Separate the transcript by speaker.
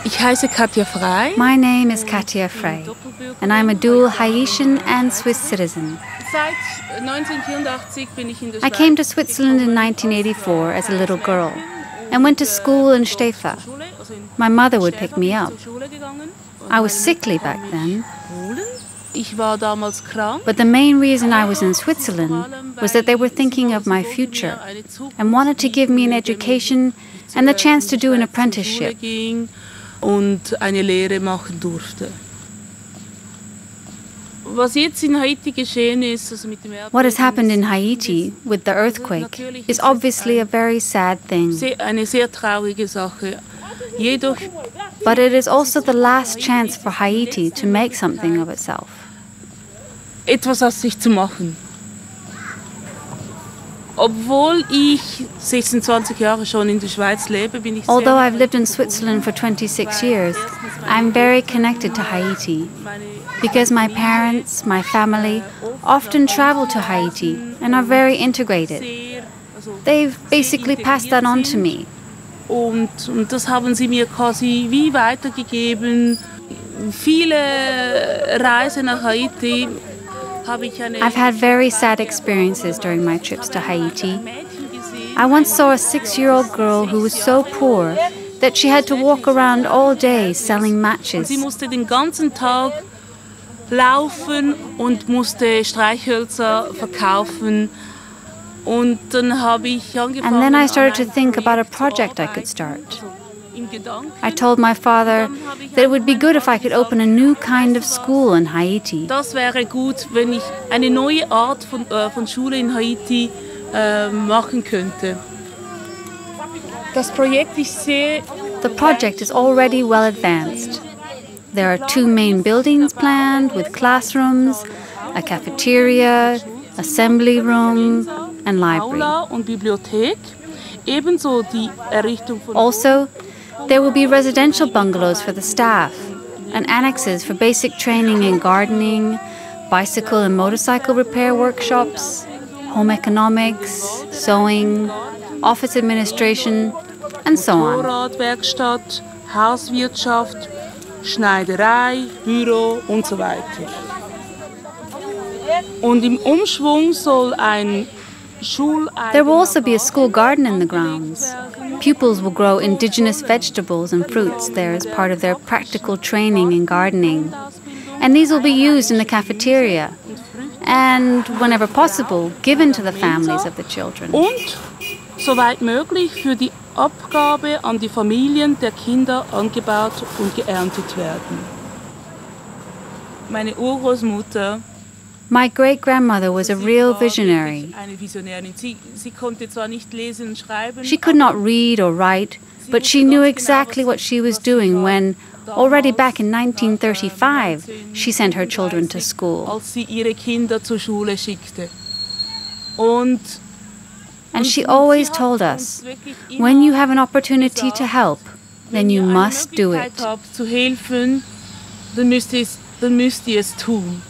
Speaker 1: Ich heiße Katia Frei.
Speaker 2: My name is Katia Frei, and I'm a dual Haitian and Swiss citizen. I came to Switzerland in 1984 as a little girl and went to school in Stefa. My mother would pick me up. I was sickly back then. But the main reason I was in Switzerland was that they were thinking of my future and wanted to give me an education and the chance to do an apprenticeship. What has happened in Haiti with the earthquake is obviously a very sad thing. But it is also the last chance for Haiti to make something of itself.
Speaker 1: Etwas aus sich zu machen. Obwohl ich 26 Jahre schon in der Schweiz lebe, bin ich
Speaker 2: Although I've lived in Switzerland for 26 years, I'm very connected to Haiti because my parents, my family, often travel to Haiti and are very integrated. They've basically passed that on to me.
Speaker 1: Und das haben sie mir quasi wie weitergegeben. Viele Reisen nach Haiti.
Speaker 2: I've had very sad experiences during my trips to Haiti. I once saw a 6-year-old girl who was so poor that she had to walk around all day selling matches.
Speaker 1: Sie musste den ganzen Tag laufen und musste Streichhölzer verkaufen. Und dann habe ich angefangen.
Speaker 2: And then I started to think about a project I could start. I told my father that it would be good if I could open a new kind of school in Haiti.
Speaker 1: Das wäre gut, wenn ich eine neue Art von Schule in Haiti machen könnte. Das Projekt ist sehr.
Speaker 2: The project is already well advanced. There are 2 main buildings planned with classrooms, a cafeteria, assembly room, and library.
Speaker 1: Aula und Bibliothek. Ebenso die Errichtung von.
Speaker 2: Also, there will be residential bungalows for the staff and annexes for basic training in gardening, bicycle and motorcycle repair workshops, home economics, sewing, office administration, and so on.
Speaker 1: Motorradwerkstatt, Hauswirtschaft, Schneiderei, Büro und so weiter. Und im Umschwung soll ein
Speaker 2: There will also be a school garden in the grounds. Pupils will grow indigenous vegetables and fruits there as part of their practical training in gardening. And these will be used in the cafeteria and, whenever possible, given to the families of the children.
Speaker 1: Und, soweit möglich, für die Abgabe an die Familien der Kinder angebaut und geerntet werden. Meine Urgroßmutter.
Speaker 2: My great-grandmother was a real visionary. She could not read or write, but she knew exactly what she was doing when, already back in 1935, she sent her children to school. And she always told us, when you have an opportunity to help, then you must do it.
Speaker 1: Dann müsst ihr es tun.